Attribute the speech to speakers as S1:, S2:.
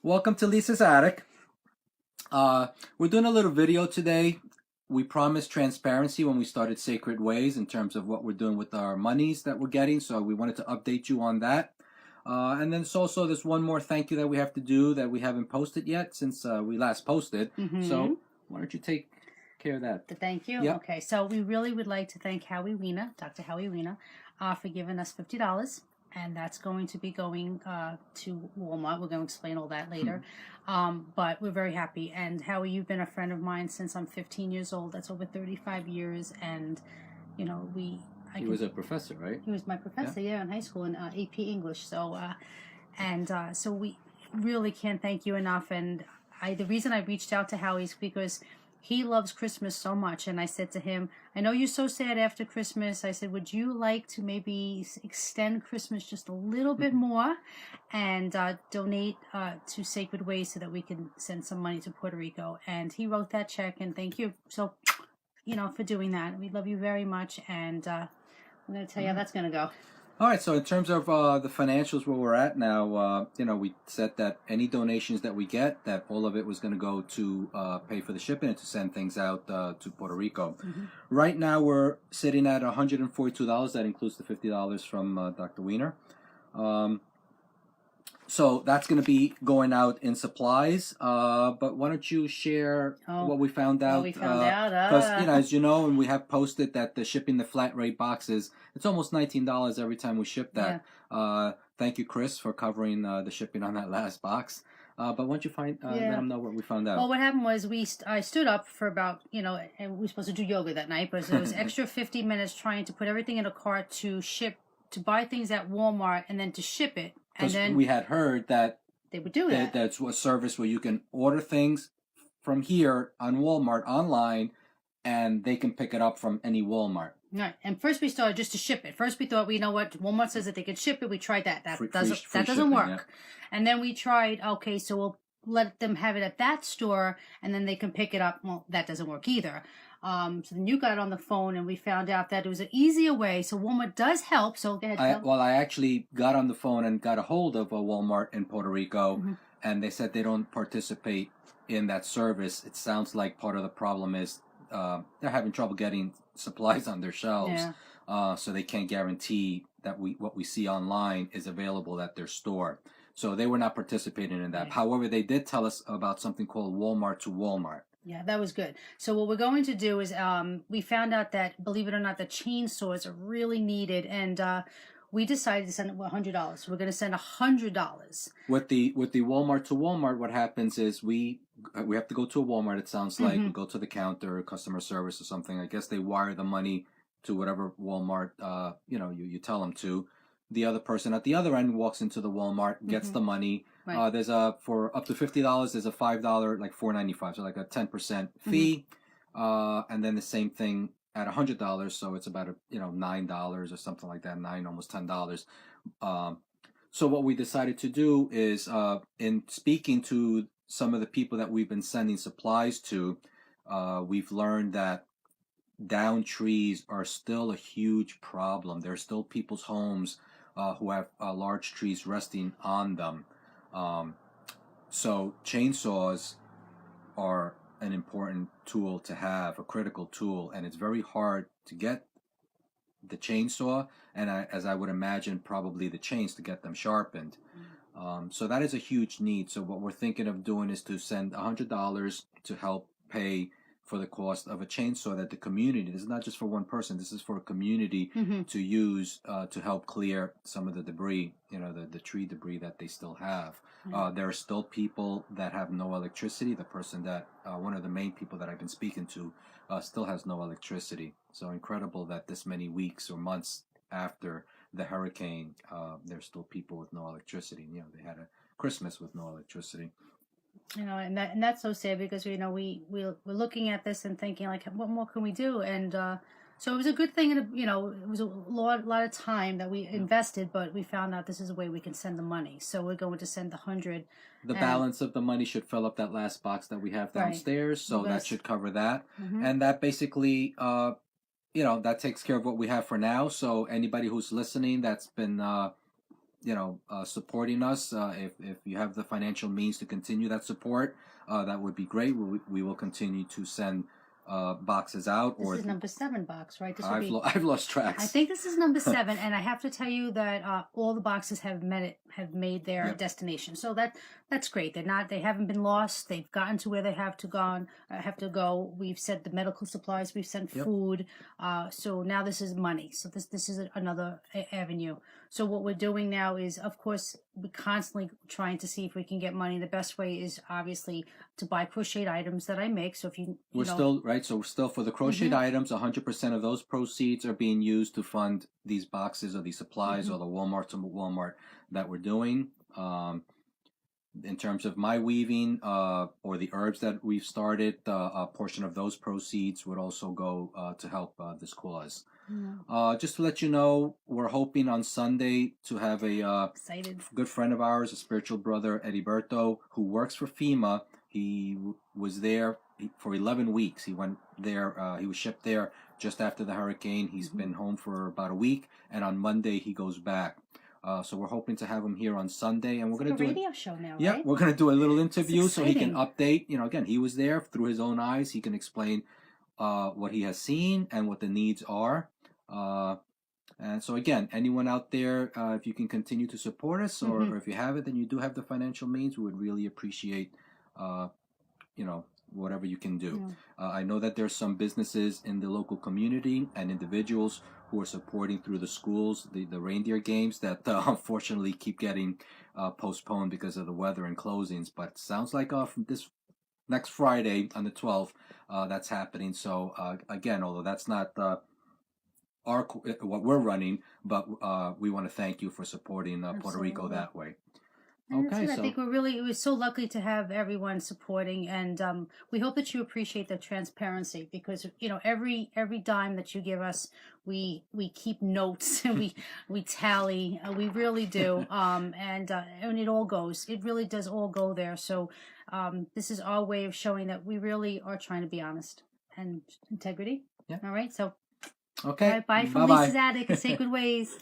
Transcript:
S1: Welcome to Lisa's Attic. We're doing a little video today. We promised transparency when we started Sacred Ways in terms of what we're doing with our monies that we're getting, so we wanted to update you on that. And then there's one more thank you that we have to do that we haven't posted yet since we last posted. So why don't you take care of that?
S2: Thank you.
S1: Yep.
S2: Okay, so we really would like to thank Howie Weena, Dr. Howie Weena, for giving us $50. And that's going to be going to Walmart. We're going to explain all that later. But we're very happy. And Howie, you've been a friend of mine since I'm 15 years old. That's over 35 years. And, you know,
S1: he was a professor, right?
S2: He was my professor, yeah, in high school in AP English. So, so we really can't thank you enough. And the reason I reached out to Howie is because he loves Christmas so much, and I said to him, I know you're so sad after Christmas. I said, would you like to maybe extend Christmas just a little bit more and donate to Sacred Ways so that we can send some money to Puerto Rico? And he wrote that check, and thank you. So, for doing that. We love you very much, and I'm going to tell you how that's going to go.
S1: All right, so in terms of the financials where we're at now, we said that any donations that we get, that all of it was going to go to pay for the shipping and to send things out to Puerto Rico. Right now we're sitting at $142. That includes the $50 from Dr. Weiner. So that's going to be going out in supplies. But why don't you share what we found out? Because, as you know, and we have posted that the shipping the flat rate boxes, it's almost $19 every time we ship that. Yeah. Thank you, Chris, for covering the shipping on that last box. But why don't you let them know what we found out?
S2: Well, what happened was I stood up for about, and we were supposed to do yoga that night, but it was extra 50 minutes trying to put everything in a cart to buy things at Walmart and then to ship it.
S1: Because we had heard that
S2: they would do that.
S1: That's a service where you can order things from here on Walmart online, and they can pick it up from any Walmart.
S2: Right. And first we started just to ship it. First we thought, Walmart says that they can ship it. We tried that. That doesn't work. Yeah. And then we tried, okay, so we'll let them have it at that store, and then they can pick it up. Well, that doesn't work either. So then you got on the phone, and we found out that it was an easier way. So Walmart does help. So go ahead.
S1: I actually got on the phone and got a hold of a Walmart in Puerto Rico, and they said they don't participate in that service. It sounds like part of the problem is they're having trouble getting supplies on their shelves, so they can't guarantee that what we see online is available at their store. So they were not participating in that. Right. However, they did tell us about something called Walmart to Walmart.
S2: Yeah, that was good. So what we're going to do is we found out that, believe it or not, the chainsaws are really needed, and we decided to send $100. We're going to send $100.
S1: With the Walmart to Walmart, what happens is we have to go to a Walmart. It sounds like we go to the counter, customer service or something. I guess they wire the money to whatever Walmart you tell them to. The other person at the other end walks into the Walmart, gets the money. Right. There's for up to $50, there's a $5, like $4.95, so like a 10% fee. And then the same thing at $100, so it's about $9 or something like that, almost $10. So what we decided to do is, in speaking to some of the people that we've been sending supplies to, we've learned that downed trees are still a huge problem. There are still people's homes who have large trees resting on them. So chainsaws are an important tool to have, a critical tool, and it's very hard to get the chainsaw, and as I would imagine, probably the chains to get them sharpened. So that is a huge need. So what we're thinking of doing is to send $100 to help pay for the cost of a chainsaw that the community, this is not just for one person, this is for a community to use to help clear some of the debris, the tree debris that they still have. There are still people that have no electricity. The person that, one of the main people that I've been speaking to, still has no electricity. So incredible that this many weeks or months after the hurricane, there's still people with no electricity. They had a Christmas with no electricity.
S2: And that's so sad because we're looking at this and thinking like, what more can we do? And so it was a good thing, and it was a lot of time that we invested, but we found out this is a way we can send the money. So we're going to send the $100.
S1: The balance of the money should fill up that last box that we have downstairs, so that should cover that, and that basically, that takes care of what we have for now. So anybody who's listening that's been supporting us. If you have the financial means to continue that support, that would be great. We will continue to send boxes out.
S2: This is number 7 box, right? This would
S1: I've
S2: be.
S1: I've lost tracks.
S2: I think this is number 7, and I have to tell you that all the boxes have made their
S1: Yep.
S2: destination. So that's great. They haven't been lost. They've gotten to where they have to go. We've sent the medical supplies. We've sent
S1: Yep.
S2: food. So now this is money. So this is another avenue. So what we're doing now is, of course, we're constantly trying to see if we can get money. The best way is obviously to buy crocheted items that I make. So if you
S1: We're
S2: know,
S1: still right. So we're still for the crocheted items. 100% of those proceeds are being used to fund these boxes or these supplies or the Walmart that we're doing. In terms of my weaving or the herbs that we've started, a portion of those proceeds would also go to help this cause. Just to let you know, we're hoping on Sunday to have a
S2: excited.
S1: good friend of ours, a spiritual brother, Ediberto, who works for FEMA. He was there for 11 weeks. He went there. He was shipped there just after the hurricane. He's been home for about a week, and on Monday he goes back. So we're hoping to have him here on Sunday, and we're going to do
S2: a radio show now,
S1: yeah,
S2: right?
S1: we're going to do a little interview so he can
S2: exciting.
S1: update. Again, he was there through his own eyes. He can explain what he has seen and what the needs are. And so again, anyone out there, if you can continue to support us, or if you have it, then you do have the financial means, we would really appreciate, whatever you can do. I know that there's some businesses in the local community and individuals who are supporting through the schools, the reindeer games that unfortunately keep getting postponed because of the weather and closings. But it sounds like from this next Friday on the 12th, that's happening. So again, although that's not what we're running, but we want to thank you for supporting Puerto Rico
S2: Absolutely.
S1: that way.
S2: And
S1: Okay,
S2: I
S1: so
S2: think we're so lucky to have everyone supporting, and we hope that you appreciate the transparency, because every dime that you give us, we keep notes and we tally, we really do, and it all goes. It really does all go there. So this is our way of showing that we really are trying to be honest and integrity.
S1: Yeah.
S2: All right. So
S1: okay,
S2: bye from
S1: bye-bye.
S2: Lisa's Attic and Sacred Ways.